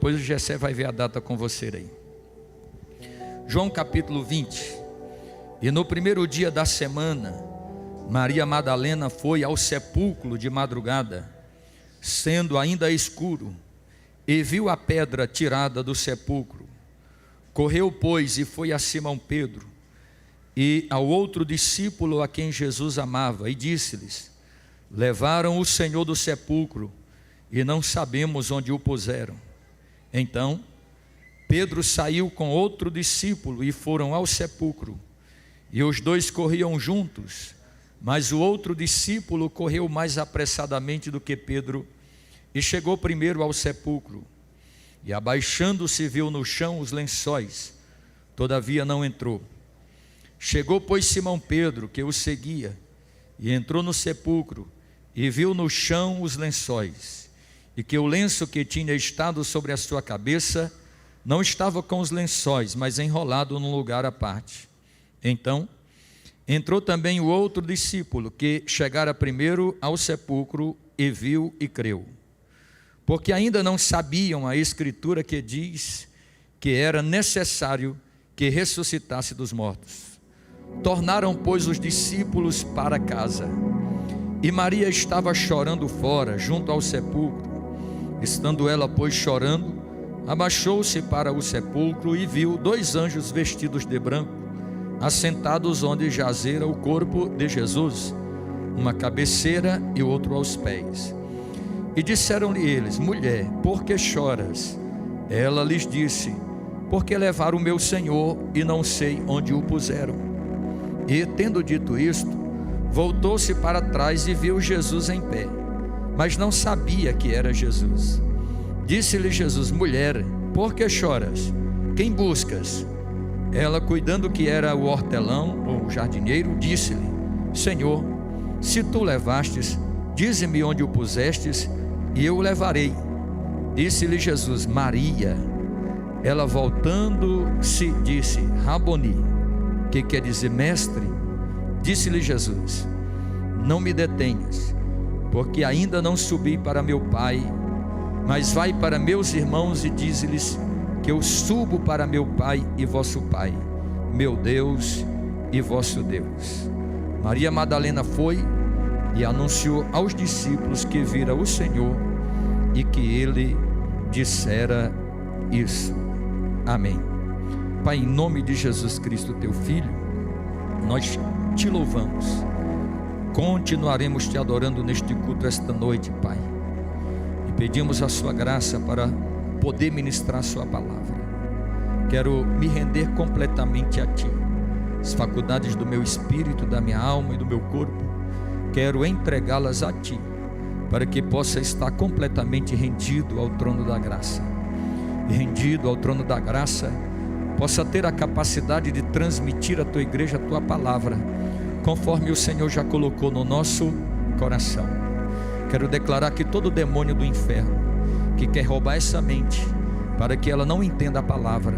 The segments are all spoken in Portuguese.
Depois o Gessé vai ver a data com você aí. João capítulo 20. E no primeiro dia da semana, Maria Madalena foi ao sepulcro de madrugada, sendo ainda escuro, e viu a pedra tirada do sepulcro. Correu, pois, e foi a Simão Pedro e ao outro discípulo a quem Jesus amava, e disse-lhes: levaram o Senhor do sepulcro, e não sabemos onde o puseram. Então Pedro saiu com outro discípulo e foram ao sepulcro. E os dois corriam juntos, mas o outro discípulo correu mais apressadamente do que Pedro, e chegou primeiro ao sepulcro. E abaixando-se viu no chão os lençóis, todavia não entrou. Chegou, pois, Simão Pedro, que o seguia, e entrou no sepulcro, e viu no chão os lençóis, e que o lenço que tinha estado sobre a sua cabeça não estava com os lençóis, mas enrolado num lugar à parte. Então entrou também o outro discípulo, que chegara primeiro ao sepulcro, e viu e creu, porque ainda não sabiam a escritura que diz que era necessário que ressuscitasse dos mortos. Tornaram, pois, os discípulos para casa, e Maria estava chorando fora, junto ao sepulcro. Estando ela, pois, chorando, abaixou-se para o sepulcro e viu dois anjos vestidos de branco, assentados onde jazera o corpo de Jesus, uma cabeceira e outro aos pés. E disseram-lhe eles: mulher, por que choras? Ela lhes disse: porque levaram o meu Senhor e não sei onde o puseram. E tendo dito isto, voltou-se para trás e viu Jesus em pé, mas não sabia que era Jesus. Disse-lhe Jesus: mulher, por que choras? Quem buscas? Ela, cuidando que era o hortelão ou o jardineiro, disse-lhe: Senhor, se tu levastes, dize-me onde o pusestes, e eu o levarei. Disse-lhe Jesus: Maria. Ela, voltando-se, disse: Raboni, que quer dizer mestre. Disse-lhe Jesus: não me detenhas, porque ainda não subi para meu Pai, mas vai para meus irmãos e dize-lhes que eu subo para meu Pai e vosso Pai, meu Deus e vosso Deus. Maria Madalena foi e anunciou aos discípulos que vira o Senhor e que ele dissera isso. Amém. Pai, em nome de Jesus Cristo, teu Filho, nós te louvamos, continuaremos te adorando neste culto esta noite, Pai, e pedimos a sua graça para poder ministrar a sua palavra. Quero me render completamente a ti, as faculdades do meu espírito, da minha alma e do meu corpo, quero entregá-las a ti, para que possa estar completamente rendido ao trono da graça, e rendido ao trono da graça, possa ter a capacidade de transmitir à tua igreja a tua palavra, conforme o Senhor já colocou no nosso coração. Quero declarar que todo demônio do inferno que quer roubar essa mente, para que ela não entenda a palavra,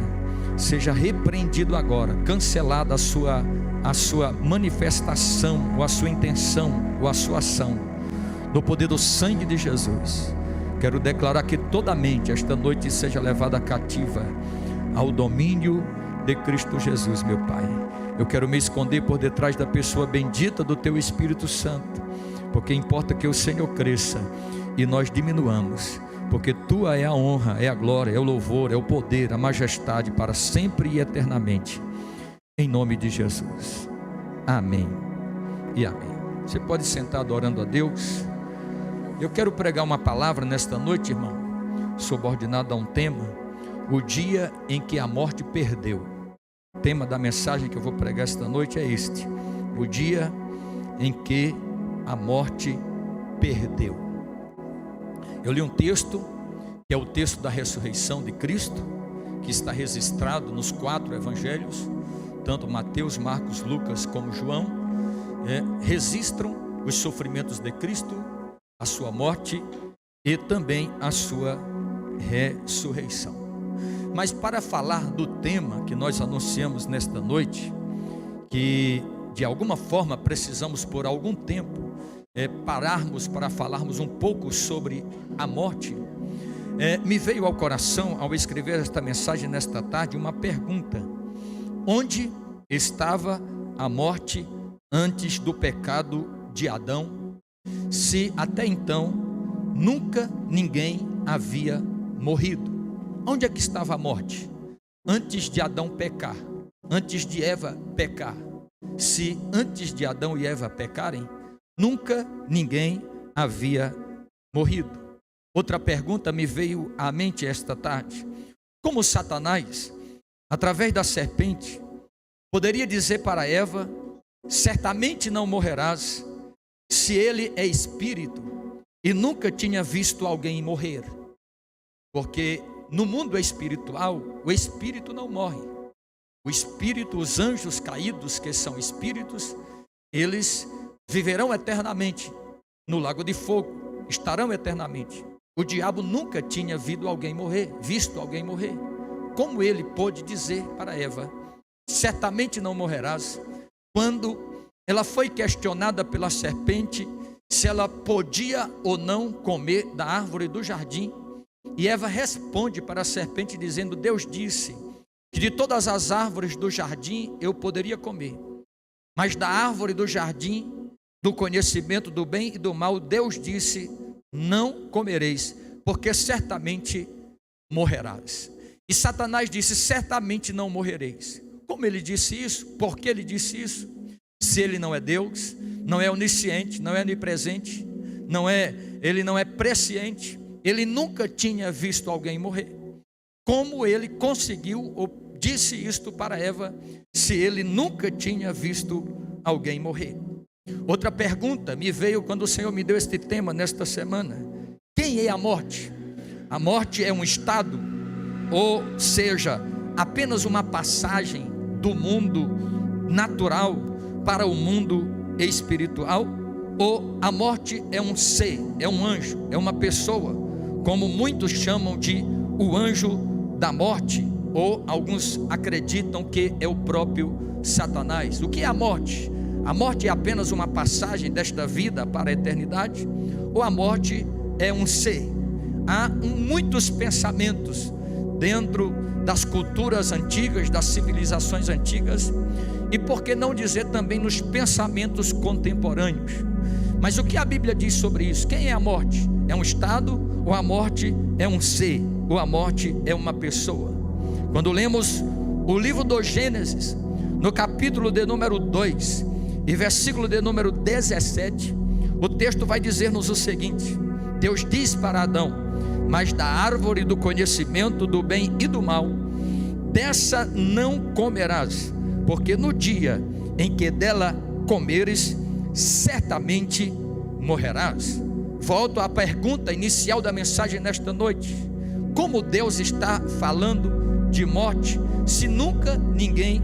seja repreendido agora, cancelada a sua manifestação, ou a sua intenção, ou a sua ação, no poder do sangue de Jesus. Quero declarar que toda mente esta noite seja levada cativa ao domínio de Cristo Jesus, meu Pai. Eu quero me esconder por detrás da pessoa bendita do teu Espírito Santo, porque importa que o Senhor cresça e nós diminuamos, porque tua é a honra, é a glória, é o louvor, é o poder, a majestade para sempre e eternamente, em nome de Jesus. Amém e amém. Você pode sentar adorando a Deus. Eu quero pregar uma palavra nesta noite, irmão, subordinada a um tema: o dia em que a morte perdeu. O tema da mensagem que eu vou pregar esta noite é este: o dia em que a morte perdeu. Eu li um texto, que é o texto da ressurreição de Cristo, que está registrado nos 4 evangelhos, tanto Mateus, Marcos, Lucas como João, registram os sofrimentos de Cristo, a sua morte e também a sua ressurreição. Mas para falar do tema que nós anunciamos nesta noite, que de alguma forma precisamos por algum tempo pararmos para falarmos um pouco sobre a morte, Me veio ao coração, ao escrever esta mensagem nesta tarde, uma pergunta: onde estava a morte antes do pecado de Adão, se até então nunca ninguém havia morrido? Onde é que estava a morte antes de Adão pecar, antes de Eva pecar? Se antes de Adão e Eva pecarem, nunca ninguém havia morrido. Outra pergunta me veio à mente esta tarde: como Satanás, através da serpente, poderia dizer para Eva: certamente não morrerás, se ele é espírito e nunca tinha visto alguém morrer? Porque no mundo espiritual, o espírito não morre. O espírito, os anjos caídos, que são espíritos, eles viverão eternamente no lago de fogo, estarão eternamente. O diabo nunca tinha visto alguém morrer. Como ele pôde dizer para Eva: certamente não morrerás, quando ela foi questionada pela serpente se ela podia ou não comer da árvore do jardim? E Eva responde para a serpente dizendo: Deus disse que de todas as árvores do jardim eu poderia comer, mas da árvore do jardim do conhecimento do bem e do mal, Deus disse: não comereis, porque certamente morrerás. E Satanás disse: certamente não morrereis. Como ele disse isso? Por que ele disse isso? Se ele não é Deus, não é onisciente, não é onipresente, ele não é presciente, ele nunca tinha visto alguém morrer. Como ele conseguiu ou disse isto para Eva, se ele nunca tinha visto alguém morrer? Outra pergunta me veio quando o Senhor me deu este tema nesta semana: quem é a morte? A morte é um estado, ou seja, apenas uma passagem do mundo natural para o mundo espiritual? Ou a morte é um ser, é um anjo, é uma pessoa, como muitos chamam de o anjo da morte, ou alguns acreditam que é o próprio Satanás? O que é a morte? A morte é apenas uma passagem desta vida para a eternidade? Ou a morte é um ser? Há muitos pensamentos dentro das culturas antigas, das civilizações antigas, e por que não dizer também nos pensamentos contemporâneos. Mas o que a Bíblia diz sobre isso? Quem é a morte? É um estado? Ou a morte é um ser? Ou a morte é uma pessoa? Quando lemos o livro do Gênesis, no capítulo de número 2 e versículo de número 17, o texto vai dizer-nos o seguinte: Deus diz para Adão: mas da árvore do conhecimento do bem e do mal, dessa não comerás, porque no dia em que dela comeres, certamente morrerás. Volto à pergunta inicial da mensagem nesta noite: como Deus está falando de morte, se nunca ninguém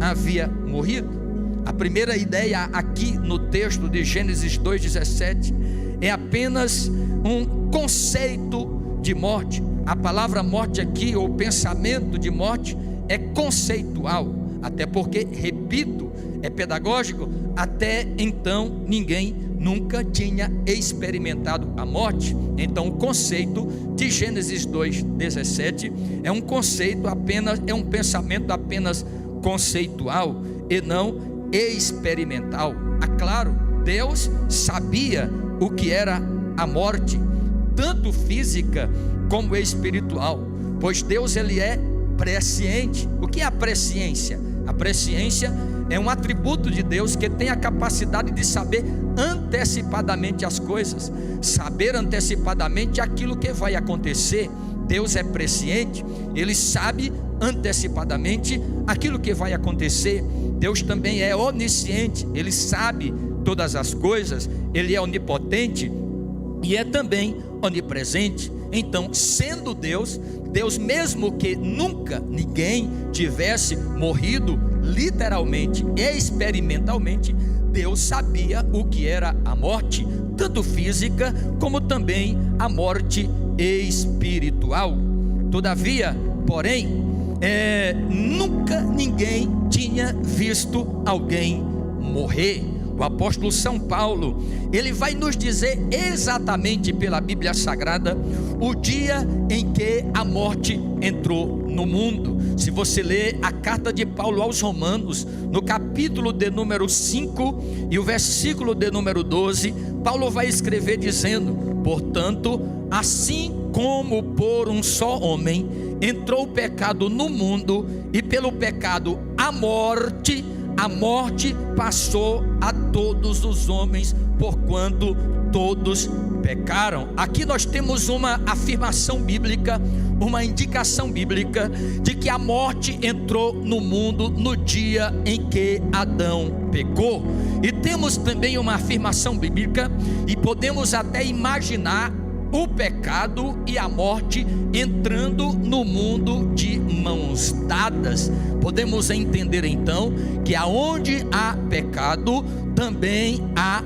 havia morrido? A primeira ideia aqui no texto de Gênesis 2,17 é apenas um conceito de morte. A palavra morte aqui, ou pensamento de morte, é conceitual, até porque, repito, é pedagógico. Até então ninguém nunca tinha experimentado a morte. Então o conceito de Gênesis 2,17 é um conceito apenas, é um pensamento apenas conceitual e não experimental. Claro, Deus sabia o que era a morte, tanto física como espiritual, pois Deus ele é presciente. O que é a presciência? A presciência é um atributo de Deus que tem a capacidade de saber antecipadamente as coisas, saber antecipadamente aquilo que vai acontecer. Deus é presciente, ele sabe antecipadamente aquilo que vai acontecer. Deus também é onisciente, ele sabe todas as coisas, ele é onipotente e é também onipresente. Então, sendo Deus, mesmo que nunca ninguém tivesse morrido literalmente e experimentalmente, Deus sabia o que era a morte, tanto física como também a morte espiritual. Todavia, porém, nunca ninguém tinha visto alguém morrer. o apóstolo São Paulo, ele vai nos dizer exatamente pela Bíblia Sagrada o dia em que a morte entrou no mundo. Se você ler a carta de Paulo aos Romanos, no capítulo de número 5 e o versículo de número 12, Paulo vai escrever dizendo: portanto, assim como por um só homem entrou o pecado no mundo, e pelo pecado a morte passou a todos os homens, porquanto todos pecaram. Aqui nós temos uma afirmação bíblica, uma indicação bíblica de que a morte entrou no mundo no dia em que Adão pecou. E temos também uma afirmação bíblica, e podemos até imaginar o pecado e a morte entrando no mundo de mãos dadas. Podemos entender então que aonde há pecado, também há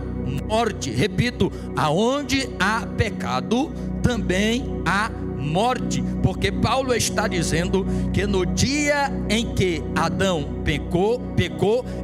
morte. Repito, aonde há pecado, também há morte, porque Paulo está dizendo que no dia em que Adão pecou,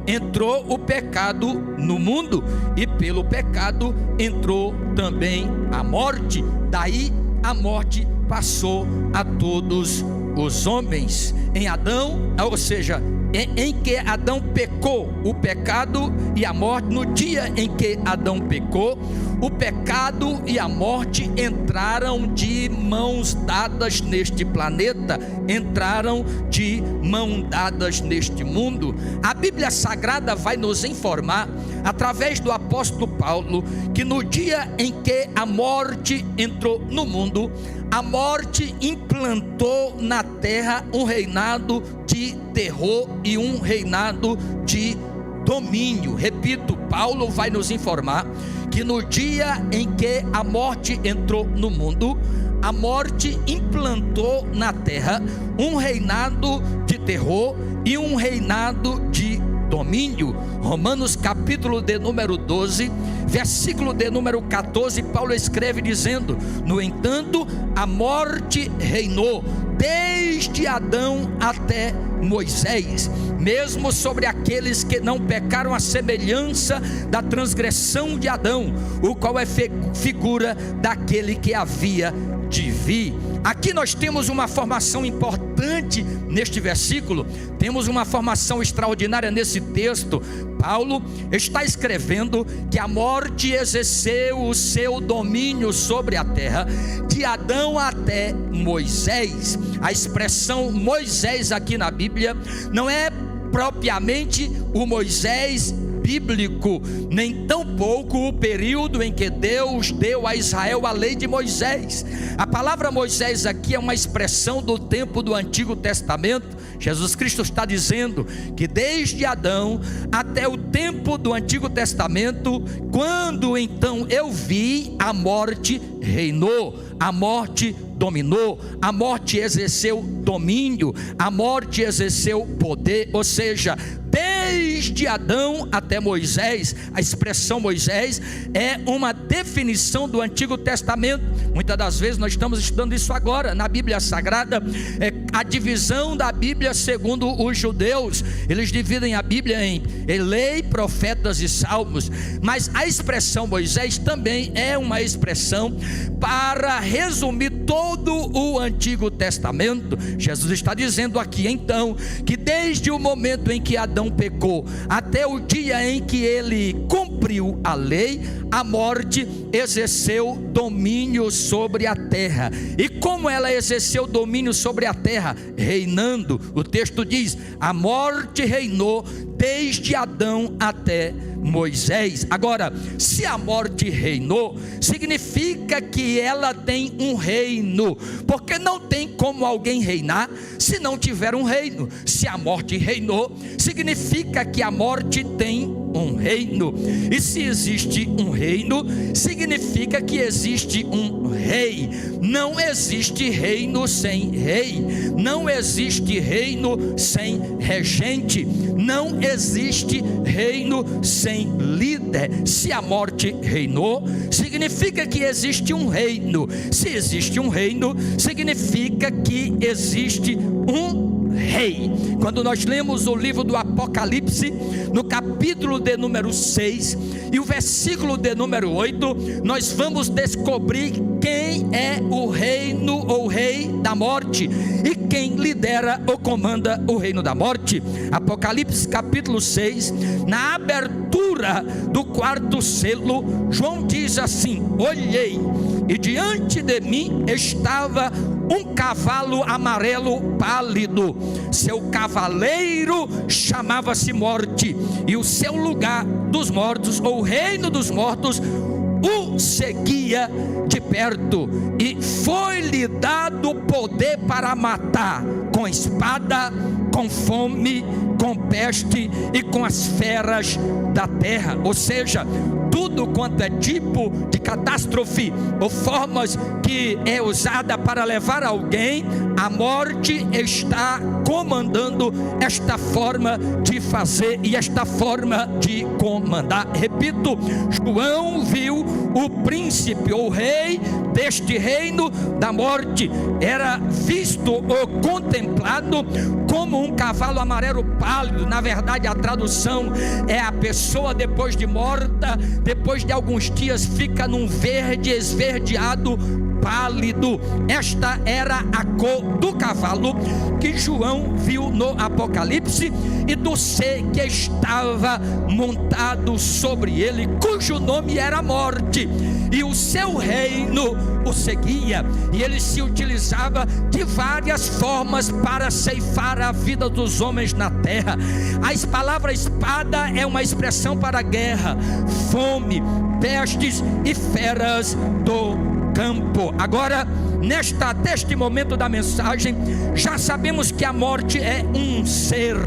entrou o pecado no mundo, e pelo pecado entrou também a morte. Daí a morte passou a todos os homens. Em Adão, ou seja, em que Adão pecou, o pecado e a morte, no dia em que Adão pecou, o pecado e a morte entraram de mãos dadas neste planeta, entraram de mãos dadas neste mundo. A Bíblia Sagrada vai nos informar, através do apóstolo Paulo, que no dia em que a morte entrou no mundo, a morte implantou na terra um reinado de terror e um reinado de domínio. Repito, Paulo vai nos informar que no dia em que a morte entrou no mundo, a morte implantou na terra um reinado de terror e um reinado de domínio. Romanos capítulo de número 12, versículo de número 14, Paulo escreve dizendo: no entanto, a morte reinou desde Adão até Moisés, mesmo sobre aqueles que não pecaram, à semelhança da transgressão de Adão, o qual é figura daquele que havia de vir. Aqui nós temos uma formação importante neste versículo, temos uma formação extraordinária nesse texto. Paulo está escrevendo que a morte exerceu o seu domínio sobre a terra, de Adão até Moisés. A expressão Moisés aqui na Bíblia não é propriamente o Moisés bíblico, nem tampouco o período em que Deus deu a Israel a lei de Moisés. A palavra Moisés aqui é uma expressão do tempo do Antigo Testamento. Jesus Cristo está dizendo que desde Adão até o tempo do Antigo Testamento, quando então eu vi, a morte reinou, a morte dominou, a morte exerceu domínio, a morte exerceu poder. Ou seja, desde Adão até Moisés, a expressão Moisés é uma definição do Antigo Testamento. Muitas das vezes nós estamos estudando isso agora na Bíblia Sagrada, a divisão da Bíblia segundo os judeus. Eles dividem a Bíblia em lei, profetas e salmos, mas a expressão Moisés também é uma expressão para resumir todo o Antigo Testamento. Jesus está dizendo aqui então que desde o momento em que Adão pecou até o dia em que ele cumpriu a lei, a morte exerceu domínio sobre a terra. E como ela exerceu domínio sobre a terra? Reinando. O texto diz: a morte reinou desde Adão até Moisés. Agora, se a morte reinou, significa que ela tem um reino, porque não tem como alguém reinar se não tiver um reino. Se a morte reinou, significa que a morte tem um reino, e se existe um reino, significa que existe um rei. Não existe reino sem rei, não existe reino sem regente, não existe reino sem líder. Se a morte reinou, significa que existe um reino. Se existe um reino, significa que existe um rei. rei. Quando nós lemos o livro do Apocalipse, no capítulo de número 6 e o versículo de número 8, nós vamos descobrir quem é o reino ou rei da morte e quem lidera ou comanda o reino da morte. Apocalipse capítulo 6, na abertura do quarto selo, João diz assim: olhei, e diante de mim estava um cavalo amarelo pálido. Seu cavaleiro chamava-se Morte, e o seu lugar dos mortos, ou reino dos mortos, o seguia de perto, e foi-lhe dado poder para matar com espada, com fome, com peste e com as feras da terra. Ou seja, tudo quanto é tipo de catástrofe ou formas que é usada para levar alguém, a morte está comandando esta forma de fazer e esta forma de comandar. Repito, João viu o príncipe ou rei deste reino da morte. Era visto ou contemplado como um cavalo amarelo pálido. Na verdade, a tradução é a pessoa depois de morta, depois de alguns dias fica num verde esverdeado pálido. Esta era a cor do cavalo que João viu no Apocalipse e do ser que estava montado sobre ele, cujo nome era Morte, e o seu reino o seguia, e ele se utilizava de várias formas para ceifar a vida dos homens na terra. A palavra espada é uma expressão para guerra, fome, pestes e feras do campo. Agora, neste momento da mensagem, já sabemos que a morte é um ser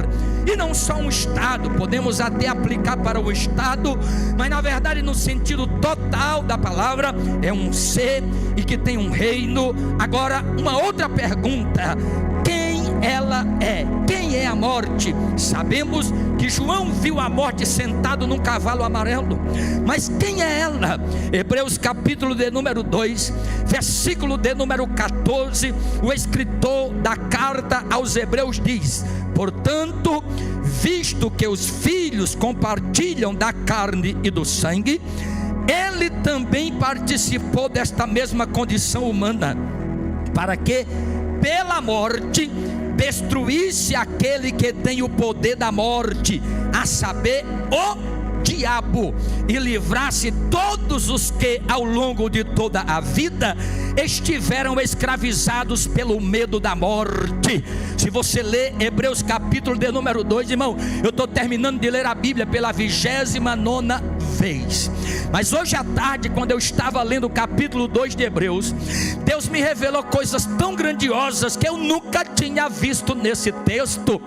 e não só um estado. Podemos até aplicar para o estado, mas na verdade, no sentido total da palavra, é um ser e que tem um reino. Agora, uma outra pergunta: quem ela é? Quem é a morte? Sabemos que João viu a morte sentado num cavalo amarelo, mas quem é ela? Hebreus capítulo de número 2, versículo de número 14, o escritor da carta aos Hebreus diz: portanto, visto que os filhos compartilham da carne e do sangue, ele também participou desta mesma condição humana, para que pela morte destruísse aquele que tem o poder da morte, a saber, o diabo, e livrasse todos os que ao longo de toda a vida estiveram escravizados pelo medo da morte. Se você ler Hebreus capítulo de número 2, irmão, eu estou terminando de ler a Bíblia pela 29ª vez, mas hoje à tarde, quando eu estava lendo o capítulo 2 de Hebreus, Deus me revelou coisas tão grandiosas que eu nunca tinha visto nesse texto,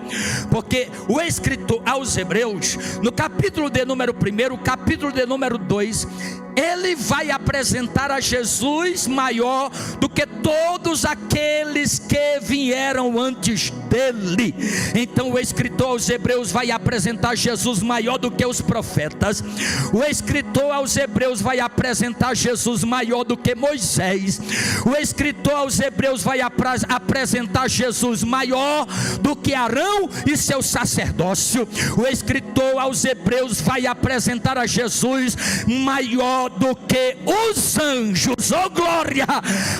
porque o escritor aos Hebreus, no capítulo de número 1, capítulo de número 2, ele vai apresentar a Jesus maior do que todos aqueles que vieram antes dele. Então o escritor aos Hebreus vai apresentar Jesus maior do que os profetas. O escritor aos Hebreus vai apresentar Jesus maior do que Moisés. O escritor aos Hebreus vai apresentar Jesus maior do que Arão e seu sacerdócio. O escritor aos Hebreus vai apresentar a Jesus maior do que os anjos. Oh glória!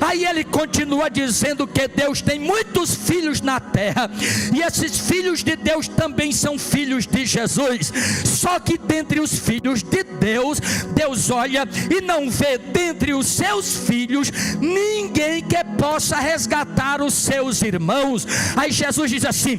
Aí ele continua dizendo que Deus tem muitos filhos na terra, e esses filhos de Deus também são filhos de Jesus. Só que dentre os filhos de Deus, Deus olha e não vê dentre os seus filhos ninguém que possa resgatar os seus irmãos. Aí Jesus diz assim: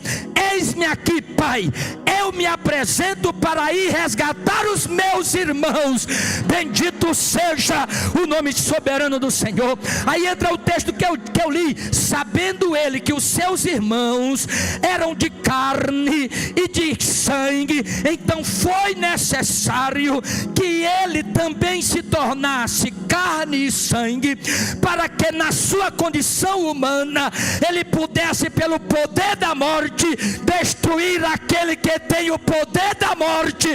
eis-me aqui, Pai, eu me apresento para ir resgatar os meus irmãos. Bendito seja o nome soberano do Senhor. Aí entra o texto que eu li: sabendo ele que os seus irmãos eram de carne e de sangue, então foi necessário que ele também se tornasse carne e sangue, para que na sua condição humana ele pudesse, pelo poder da morte, destruir aquele que tem o poder da morte,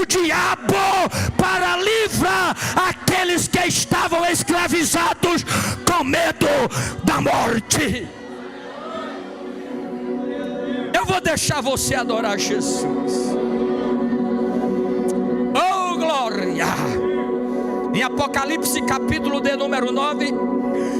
o diabo, para livrar aqueles que estavam escravizados com medo da morte. vou deixar você adorar Jesus. Oh, glória! Em Apocalipse capítulo de número 9,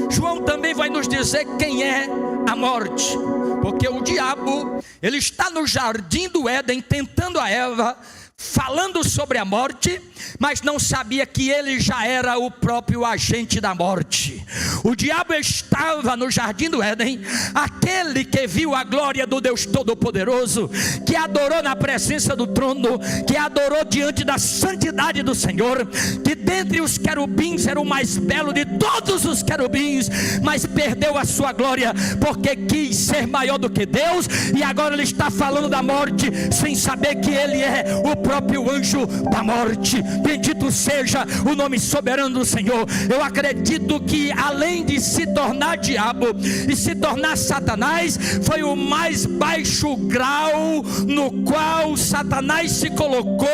João também vai nos dizer quem é a morte. Porque o diabo, ele está no jardim do Éden tentando a Eva, falando sobre a morte, mas não sabia que ele já era o próprio agente da morte. O diabo estava no jardim do Éden, aquele que viu a glória do Deus Todo-Poderoso, que adorou na presença do trono, que adorou diante da santidade do Senhor, que dentre os querubins era o mais belo de todos os querubins, mas perdeu a sua glória, porque quis ser maior do que Deus, e agora ele está falando da morte, sem saber que ele é o próprio anjo da morte. Bendito seja o nome soberano do Senhor. Eu acredito que além de se tornar diabo e se tornar Satanás, foi o mais baixo grau no qual Satanás se colocou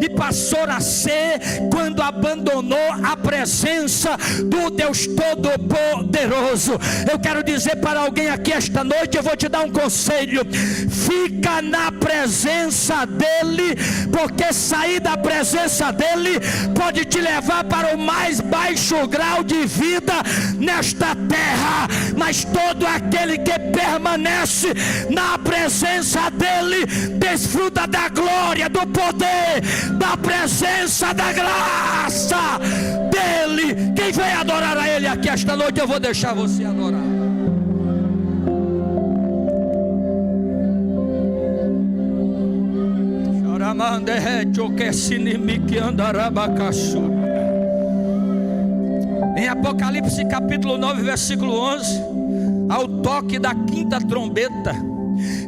e passou a ser quando abandonou a presença do Deus Todo-Poderoso. Eu quero dizer para alguém aqui esta noite, eu vou te dar um conselho: fica na presença dele, porque sair da presença dele pode te levar para o mais baixo grau de vida nesta terra, mas todo aquele que permanece na presença dele desfruta da glória, do poder, da presença, da graça dele. Quem vai adorar a ele aqui esta noite, eu vou deixar você adorar. Em Apocalipse capítulo 9, versículo 11, ao toque da quinta trombeta,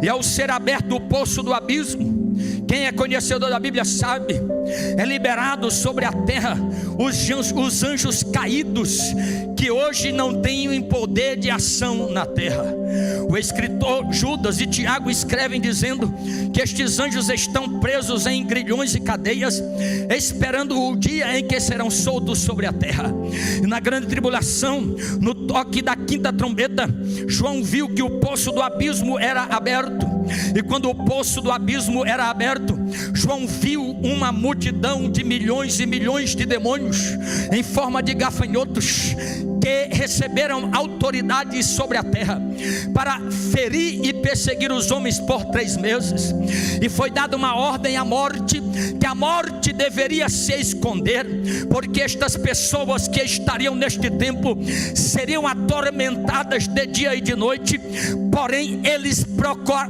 e ao ser aberto o poço do abismo, quem é conhecedor da Bíblia sabe, é liberado sobre a terra os anjos caídos, que hoje não têm poder de ação na terra. O escritor Judas e Tiago escrevem dizendo que estes anjos estão presos em grilhões e cadeias, esperando o dia em que serão soltos sobre a terra. E na grande tribulação, no toque da quinta trombeta, João viu que o poço do abismo era aberto. E quando o poço do abismo era aberto, João viu uma multidão de milhões e milhões de demônios em forma de gafanhotos, que receberam autoridade sobre a terra para ferir e perseguir os homens por 3 meses. E foi dada uma ordem à morte, que a morte deveria se esconder, porque estas pessoas que estariam neste tempo seriam atormentadas de dia e de noite. Porém eles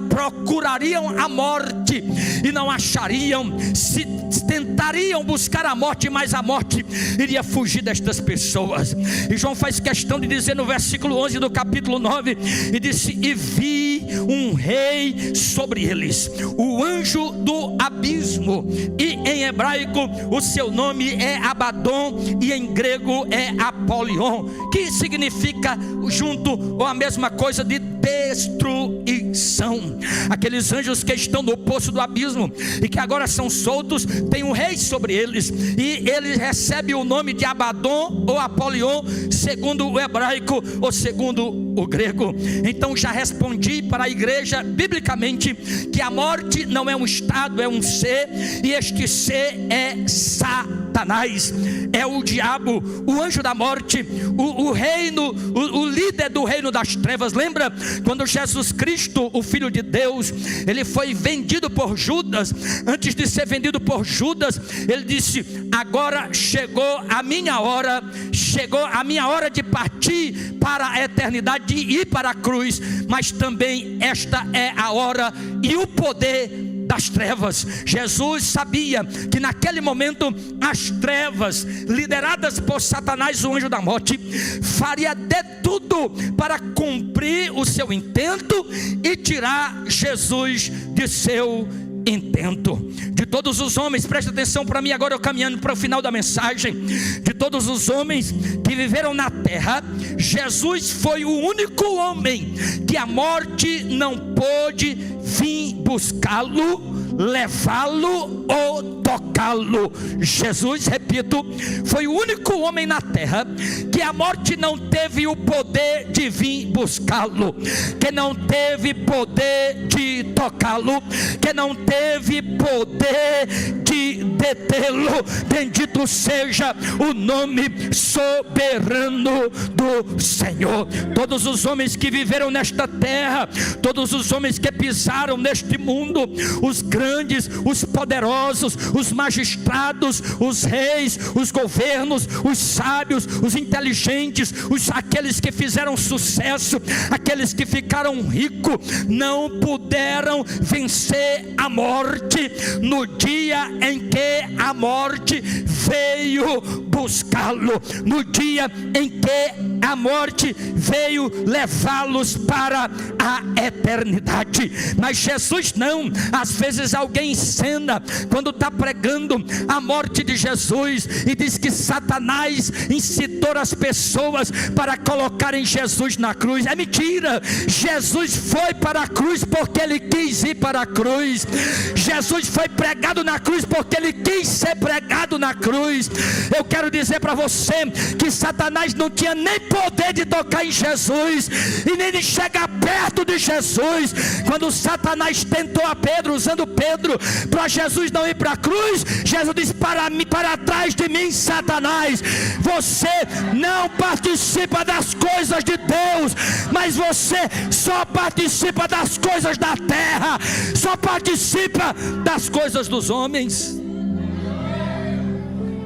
procurariam a morte e não achariam, se tentariam buscar a morte, mas a morte iria fugir destas pessoas. E João faz questão de dizer no versículo 11 do capítulo 9, e disse: e vi um rei sobre eles, o anjo do abismo, e em hebraico o seu nome é Abaddon, e em grego é Apolion, que significa junto ou a mesma coisa de destruição. Aqueles anjos que estão no poço do abismo e que agora são soltos, tem um rei sobre eles, e ele recebe o nome de Abaddon ou Apolion, segundo o hebraico ou segundo o grego. Então já respondi para a igreja biblicamente que a morte não é um estado, é um ser, e este ser é Satanás, é o diabo, o anjo da morte, o reino, o líder do reino das trevas. Lembra quando Jesus Cristo, o Filho de Deus, ele foi vendido por Judas? Antes de ser vendido por Judas, ele disse: agora chegou a minha hora, chegou a minha hora de partir para a eternidade, de ir para a cruz, mas também esta é a hora e o poder das trevas. Jesus sabia que naquele momento as trevas, lideradas por Satanás, o anjo da morte, faria de tudo para cumprir o seu intento e tirar Jesus de seu intento. De todos os homens, presta atenção para mim agora, eu caminhando para o final da mensagem, de todos os homens que viveram na terra, Jesus foi o único homem que a morte não pôde vir buscá-lo, levá-lo ou tocá-lo. Jesus, repito, foi o único homem na terra que a morte não teve o poder de vir buscá-lo, que não teve poder de tocá-lo, que não teve poder de detê-lo. Bendito seja o nome soberano do Senhor. Todos os homens que viveram nesta terra, todos os homens que pisaram neste mundo, os grandes, os poderosos, os magistrados, os reis, os governos, os sábios, os inteligentes, aqueles que fizeram sucesso, aqueles que ficaram ricos, não puderam vencer a morte no dia em que a morte veio buscá-lo, no dia em que a morte veio levá-los para a eternidade. Mas Jesus não. Às vezes alguém encena, quando está pregando a morte de Jesus, e diz que Satanás incitou as pessoas para colocarem Jesus na cruz. É mentira. Jesus foi para a cruz porque ele quis ir para a cruz. Jesus foi pregado na cruz porque ele quis ser pregado na cruz. Eu quero dizer para você que Satanás não tinha nem poder de tocar em Jesus e nem de chegar perto de Jesus. Quando Satanás tentou a Pedro, usando Pedro para Jesus não ir para a cruz, Jesus disse: para trás de mim, Satanás, você não participa das coisas de Deus, mas você só participa das coisas da terra, só participa das coisas dos homens.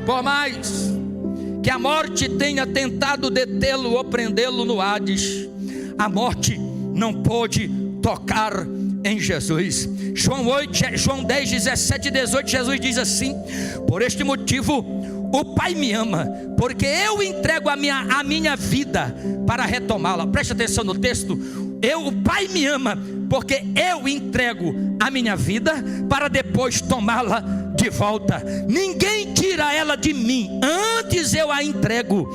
Por mais que a morte tenha tentado detê-lo ou prendê-lo no Hades, a morte não pôde tocar em Jesus. João 10, 17 e 18, Jesus diz assim: por este motivo o Pai me ama, porque eu entrego a minha vida para retomá-la. Preste atenção no texto. O Pai me ama, porque eu entrego a minha vida para depois tomá-la de volta. Ninguém tira ela de mim, antes eu a entrego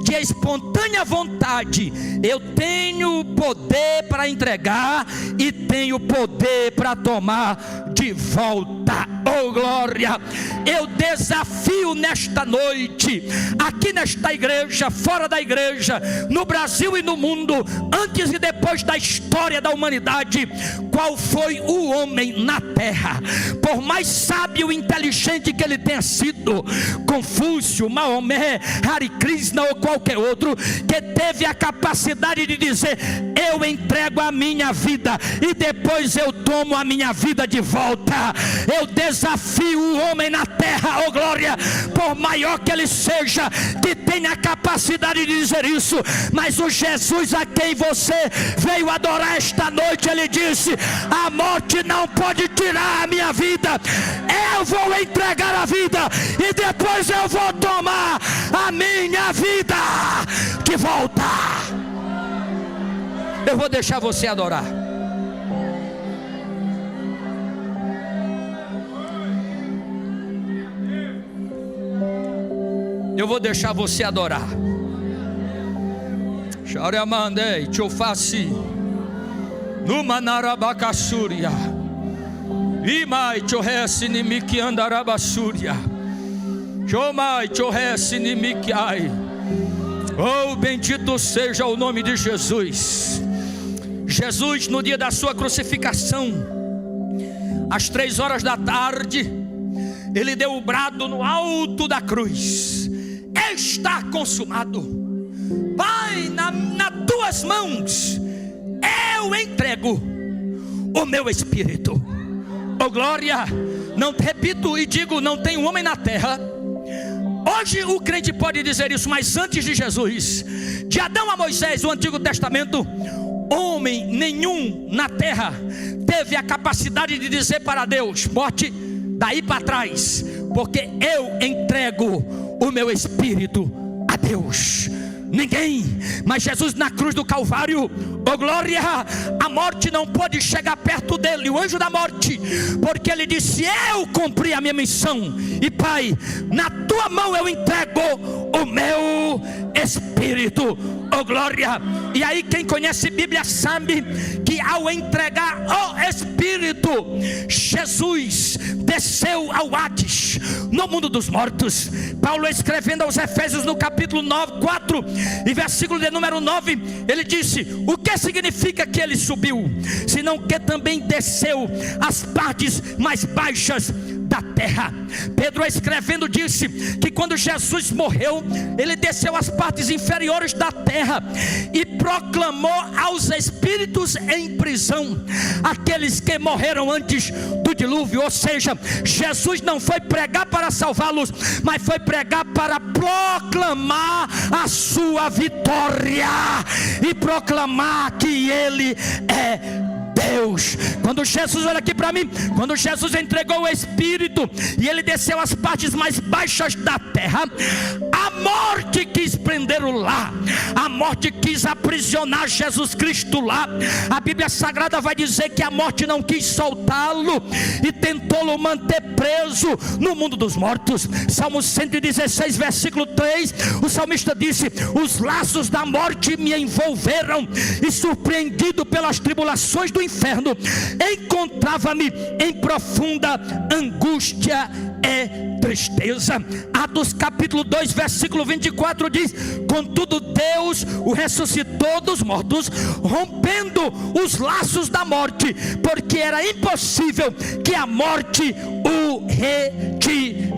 de espontânea vontade. Eu tenho poder para entregar e tenho poder para tomar de volta. Oh glória! Eu desafio nesta noite, aqui nesta igreja, fora da igreja, no Brasil e no mundo, antes e depois da história da humanidade, qual foi o homem na terra, por mais sábio e inteligente que ele tenha sido, Confúcio, Maomé, Hare Krishna ou qualquer outro, que teve a capacidade de dizer: eu entrego a minha vida e depois eu tomo a minha vida de volta. Eu desafio o homem na terra, oh glória, por maior que ele seja, que tenha a capacidade de dizer isso. Mas o Jesus a quem você veio adorar esta noite, ele disse: a morte não pode tirar a minha vida, eu vou entregar a vida e depois eu vou tomar a minha vida de volta. Eu vou deixar você adorar. Eu vou deixar você adorar. Xaramandei, Tchofassi, Numanarabacassuria, Imai, Tchorresse, Nimiki Andarabassuria, Chomai, Tchorresse, Nimikiai. Oh, bendito seja o nome de Jesus. Jesus, no dia da sua crucificação, às 3 horas da tarde, ele deu o brado no alto da cruz: está consumado. Pai, nas tuas mãos eu entrego o meu espírito. Oh glória! Não repito e digo, não tem um homem na terra. Hoje o crente pode dizer isso, mas antes de Jesus, de Adão a Moisés, o Antigo Testamento, homem nenhum na terra teve a capacidade de dizer para Deus: morte, daí para trás, porque eu entrego o meu espírito a Deus. Ninguém. Mas Jesus na cruz do Calvário, oh glória, a morte não pôde chegar perto dele, o anjo da morte, porque ele disse: eu cumpri a minha missão, e Pai, na tua mão eu entrego o meu espírito, oh glória. E aí quem conhece Bíblia sabe que ao entregar o espírito, Jesus desceu ao Hades, no mundo dos mortos. Paulo escrevendo aos Efésios no capítulo 4 e versículo de número 9, ele disse: o que significa que ele subiu, senão que também desceu às partes mais baixas da terra. Pedro escrevendo disse que quando Jesus morreu, ele desceu às partes inferiores da terra e proclamou aos espíritos em prisão, aqueles que morreram antes do dilúvio. Ou seja, Jesus não foi pregar para salvá-los, mas foi pregar para proclamar a sua vitória e proclamar que ele é Deus. Quando Jesus, olha aqui para mim, quando Jesus entregou o Espírito e ele desceu às partes mais baixas da terra, a morte quis prendê-lo lá, a morte quis aprisionar Jesus Cristo lá. A Bíblia Sagrada vai dizer que a morte não quis soltá-lo e tentou-lo manter preso no mundo dos mortos. Salmo 116 versículo 3, o salmista disse: os laços da morte me envolveram, e surpreendido pelas tribulações do inferno, encontrava-me em profunda angústia e tristeza. Atos capítulo 2 versículo 24 diz: contudo Deus o ressuscitou dos mortos, rompendo os laços da morte, porque era impossível que a morte o retivesse.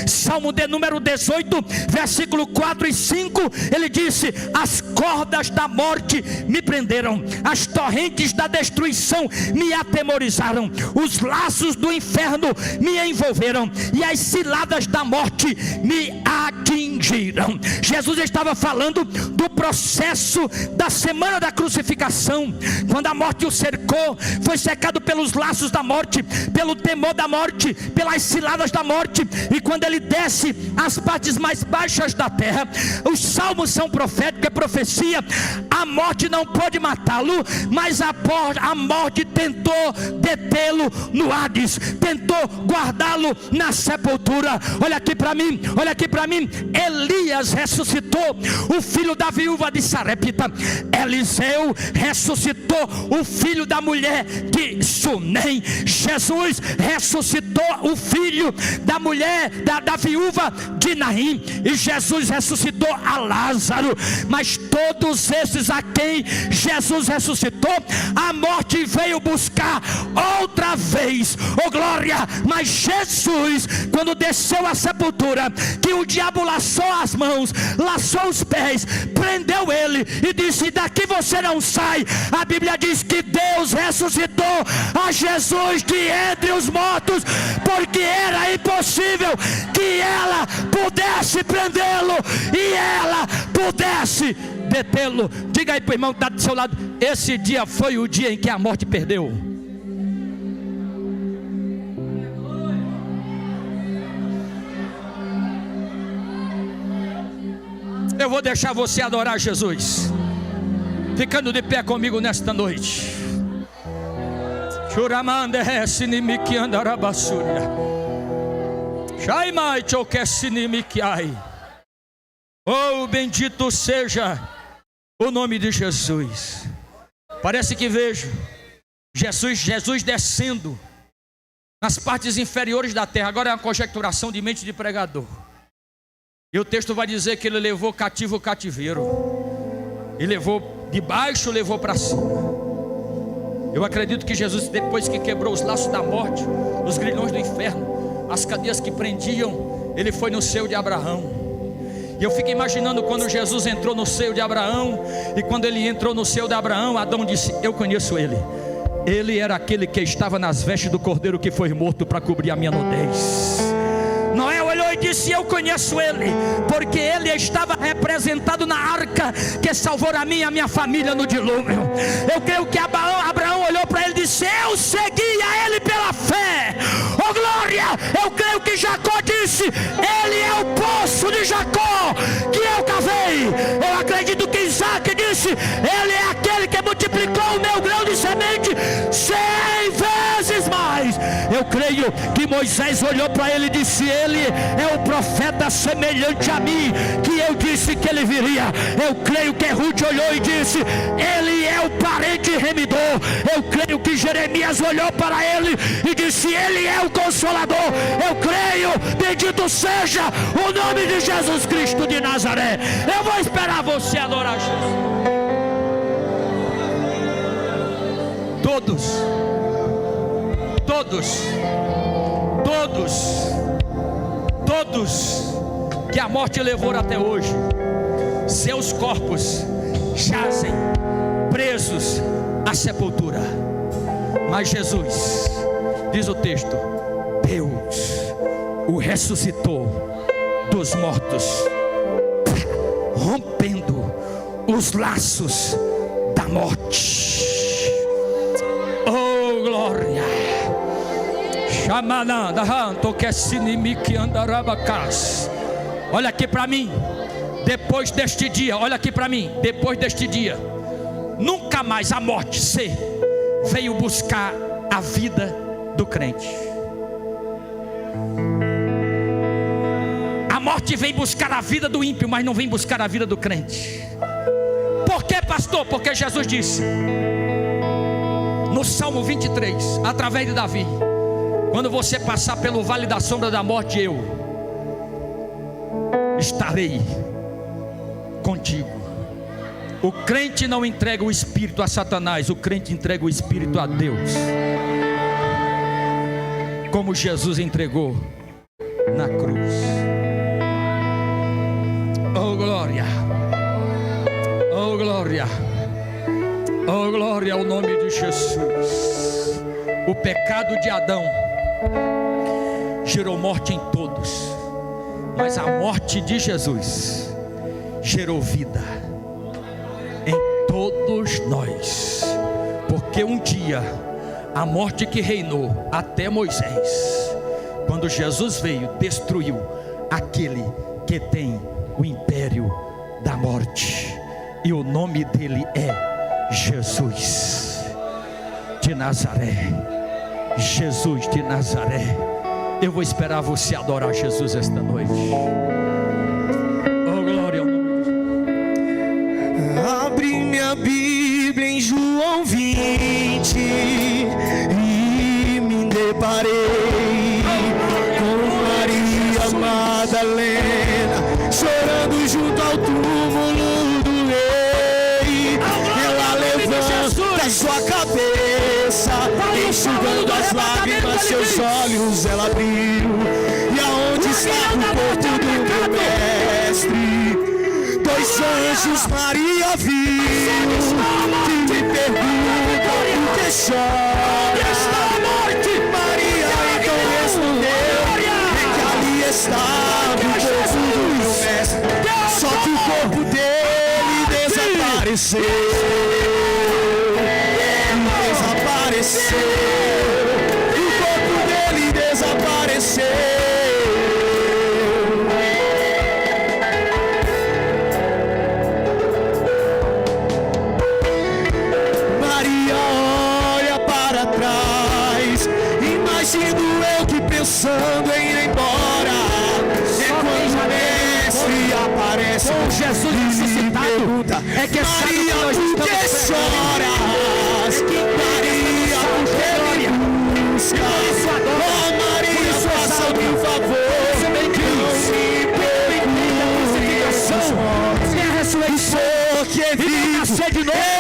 Salmo de número 18 versículo 4 e 5, ele disse: as cordas da morte me prenderam, as torrentes da destruição me atemorizaram, os laços do inferno me envolveram, e as ciladas da morte me atingiram. Jesus estava falando do processo da semana da crucificação, quando a morte o cercou, foi cercado pelos laços da morte, pelo temor da morte, pelas ciladas da morte. E quando ele desce às partes mais baixas da terra, os salmos são proféticos, é profecia. A morte não pôde matá-lo, mas a morte tentou detê-lo no Hades, tentou guardá-lo na sepultura. Olha aqui para mim, olha aqui para mim. Elias ressuscitou o filho da viúva de Sarepta. Eliseu ressuscitou o filho da mulher de Sunem. Jesus ressuscitou o filho da mulher da viúva de Naim. E Jesus ressuscitou a Lázaro. Mas todos esses a quem Jesus ressuscitou, a morte veio buscar outra vez, oh glória. Mas Jesus, quando desceu à sepultura, que o diabo laçou as mãos, laçou os pés, prendeu ele e disse: daqui você não sai. A Bíblia diz que Deus ressuscitou a Jesus de entre os mortos, porque era impossível que ela pudesse prendê-lo e ela pudesse detê-lo. Diga aí para o irmão que está do seu lado: esse dia foi o dia em que a morte perdeu. Eu vou deixar você adorar Jesus, ficando de pé comigo nesta noite. Oh, bendito seja o nome de Jesus. Parece que vejo Jesus descendo nas partes inferiores da terra. Agora é uma conjecturação de mente de pregador. E o texto vai dizer que ele levou cativo o cativeiro, e levou de baixo, levou para cima. Eu acredito que Jesus, depois que quebrou os laços da morte, os grilhões do inferno, as cadeias que prendiam, ele foi no seio de Abraão. E eu fico imaginando quando Jesus entrou no seio de Abraão, e quando ele entrou no seio de Abraão, Adão disse: eu conheço ele. Ele era aquele que estava nas vestes do cordeiro que foi morto para cobrir a minha nudez. Noé olhou e disse: eu conheço ele, porque ele estava representado na arca que salvou a mim e a minha família no dilúvio. Eu creio que Abraão olhou para ele e disse: eu seguia ele pela fé. Oh glória! Eu creio que Jacó disse: ele é o poço de Jacó que eu cavei. disse: Ele é aquele que multiplicou o meu grão de semente 100 vezes mais. Eu creio que Moisés olhou para ele e disse: Ele é o profeta semelhante a mim, que eu disse que ele viria. Eu creio que Ruth olhou e disse: Ele é o parente remidor. Eu creio que Jeremias olhou para ele e disse: Ele é o consolador. Eu creio, bendito seja o nome de Jesus Cristo de Nazaré. Eu vou esperar você adorar Jesus. Todos que a morte levou até hoje, seus corpos jazem presos à sepultura. Mas Jesus, diz o texto, Deus o ressuscitou dos mortos, rompendo os laços da morte. Oh, glória! Olha aqui para mim. Depois deste dia, olha aqui para mim. Depois deste dia, nunca mais a morte veio buscar a vida do crente. A morte vem buscar a vida do ímpio, mas não vem buscar a vida do crente. Por quê, pastor? Porque Jesus disse no Salmo 23, através de Davi: quando você passar pelo vale da sombra da morte, eu estarei contigo. O crente não entrega o espírito a Satanás, o crente entrega o espírito a Deus, como Jesus entregou na cruz. Oh glória, oh glória, oh glória ao nome de Jesus. O pecado de Adão gerou morte em todos, mas a morte de Jesus gerou vida em todos nós. Porque um dia a morte que reinou até Moisés, quando Jesus veio, destruiu aquele que tem o império da morte, e o nome dele é Jesus de Nazaré. Jesus de Nazaré. Eu vou esperar você adorar Jesus esta noite. Oh glória ao nome de Jesus. Abre minha Bíblia em João 20 e me deparei com Maria Madalena chorando junto ao túmulo do rei. Ela levanta sua cabeça, enxugando as lágrimas seus olhos ela abriu. E aonde está o corpo do meu mestre? Dois anjos Maria viu, que lhe perguntam por que chora. Maria então respondeu: é que ali estava o corpo do meu mestre, só que o corpo dele desapareceu. O corpo dele desapareceu. Maria olha para trás, imagino eu que pensando em ir embora. É quando o mestre aparece com Jesus ressuscitado, é que Maria, por que choras? Maria, por que me busca? Oh Maria, faça-me um favor, não me pergunte a ressurreição, porque vivo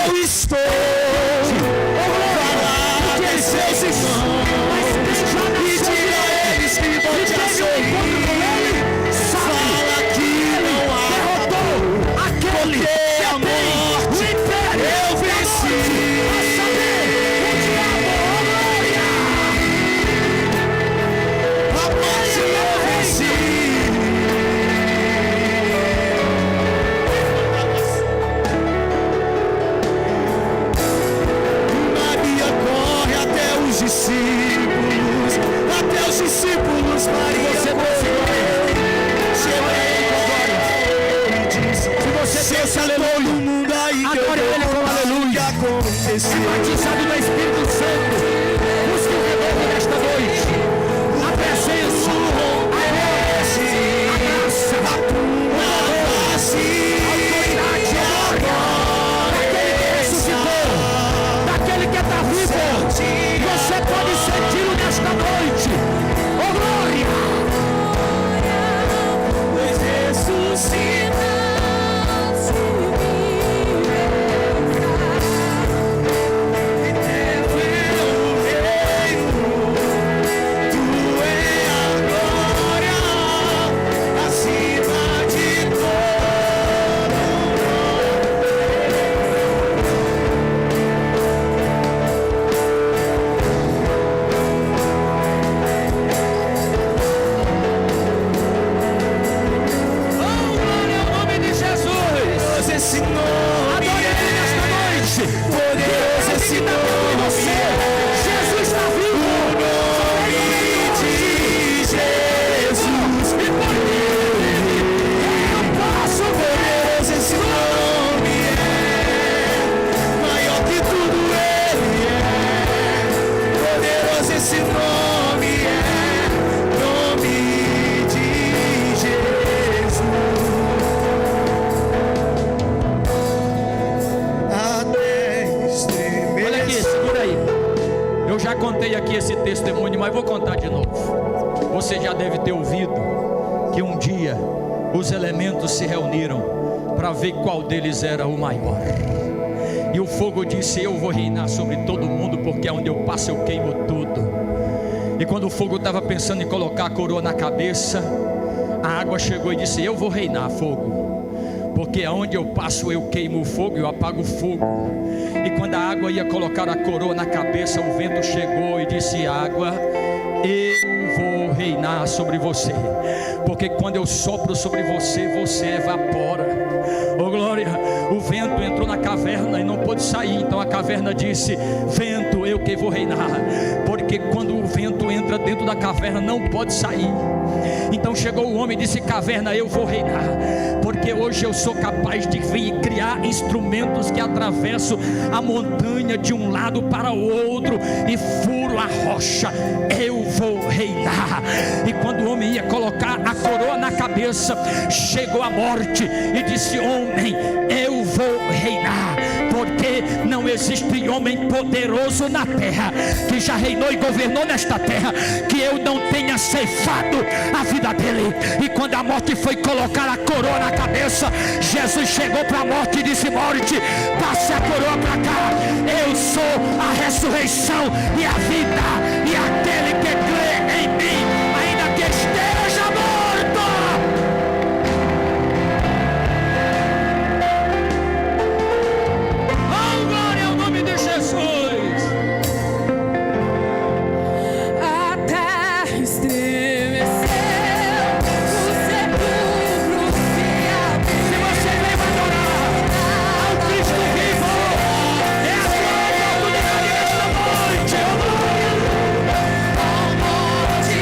eu estou. Falar de seus irmãos e diga a eles que vou te sorrir. Fala que não há, porque a morte eu venci. acontecer. Batizado no Espírito Santo, busque o renovo nesta noite. A presença, a graça, a tua face, a autoridade, daquele que ressuscitou, daquele que está vivo. Você pode senti-lo nesta noite. Oh glória! Pois ressuscitaste. Esse nome Adore Ele nesta noite. poderoso, esse nome Você, Jesus está vivo. o nome de Jesus. E por ele eu posso ver. Poderoso esse nome é, maior que tudo ele é. Poderoso esse nome é, nome de Jesus. Olha aqui, segura aí. Eu já contei aqui esse testemunho, mas vou contar de novo. Você já deve ter ouvido que um dia os elementos se reuniram para ver qual deles era o maior. E o fogo disse: eu vou reinar sobre todo mundo, porque onde eu passo eu queimo tudo. E quando o fogo estava pensando em colocar a coroa na cabeça, a água chegou e disse: eu vou reinar, fogo, porque aonde eu passo eu queimo o fogo, eu apago o fogo. E quando a água ia colocar a coroa na cabeça, o vento chegou e disse: água, eu vou reinar sobre você, porque quando eu sopro sobre você, você evapora. Oh glória! O vento entrou na caverna e não pôde sair. Então a caverna disse: vento, eu que vou reinar. Porque quando o vento entra dentro da caverna, não pode sair. Então chegou o homem e disse: caverna, eu vou reinar, porque hoje eu sou capaz de vir criar instrumentos que atravessam a montanha de um lado para o outro e furo a rocha. Eu vou reinar. E quando o homem ia colocar a coroa na cabeça, chegou a morte e disse: homem, eu vou reinar, porque não existe homem poderoso na terra que já reinou e governou nesta terra que eu não tenha ceifado a vida dele. E quando a morte foi colocar a coroa na cabeça, Jesus chegou para a morte e disse: morte, passe a coroa para cá. Eu sou a ressurreição e a vida, e aquele que crê em mim, ainda que esteja morto, oh glória ao nome de Jesus. A terra estremeceu, o sepulcro se abriu. Se você veio adorar ao Cristo vivo, é a sua oportunidade esta noite. Ao monte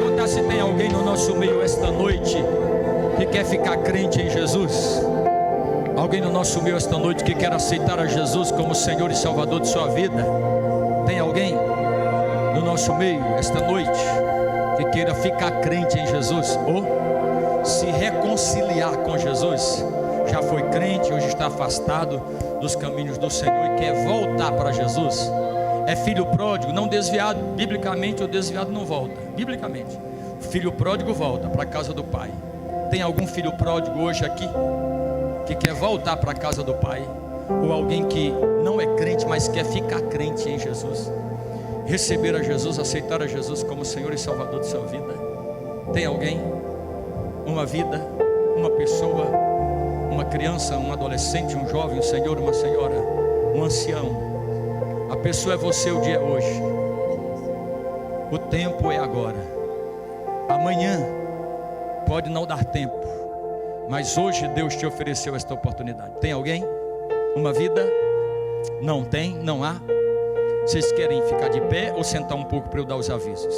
perguntar se tem alguém no nosso meio esta noite que quer ficar crente em Jesus. Alguém no nosso meio esta noite que quer aceitar a Jesus como Senhor e Salvador de sua vida. Tem alguém no nosso meio esta noite que queira ficar crente em Jesus ou se reconciliar com Jesus? Já foi crente, hoje está afastado dos caminhos do Senhor e quer voltar para Jesus. É filho pródigo, não desviado. Biblicamente, o desviado não volta. Biblicamente, o filho pródigo volta para a casa do pai. Tem algum filho pródigo hoje aqui que quer voltar para a casa do pai? Ou alguém que não é crente, mas quer ficar crente em Jesus, receber a Jesus, aceitar a Jesus como Senhor e Salvador de sua vida? Tem alguém? Uma vida, uma pessoa, uma criança, um adolescente, um jovem, um senhor, uma senhora, um ancião. A pessoa é você, o dia é hoje. O tempo é agora. Amanhã pode não dar tempo, mas hoje Deus te ofereceu esta oportunidade. Tem alguém? Uma vida? Não tem? Não há? Vocês querem ficar de pé ou sentar um pouco para eu dar os avisos?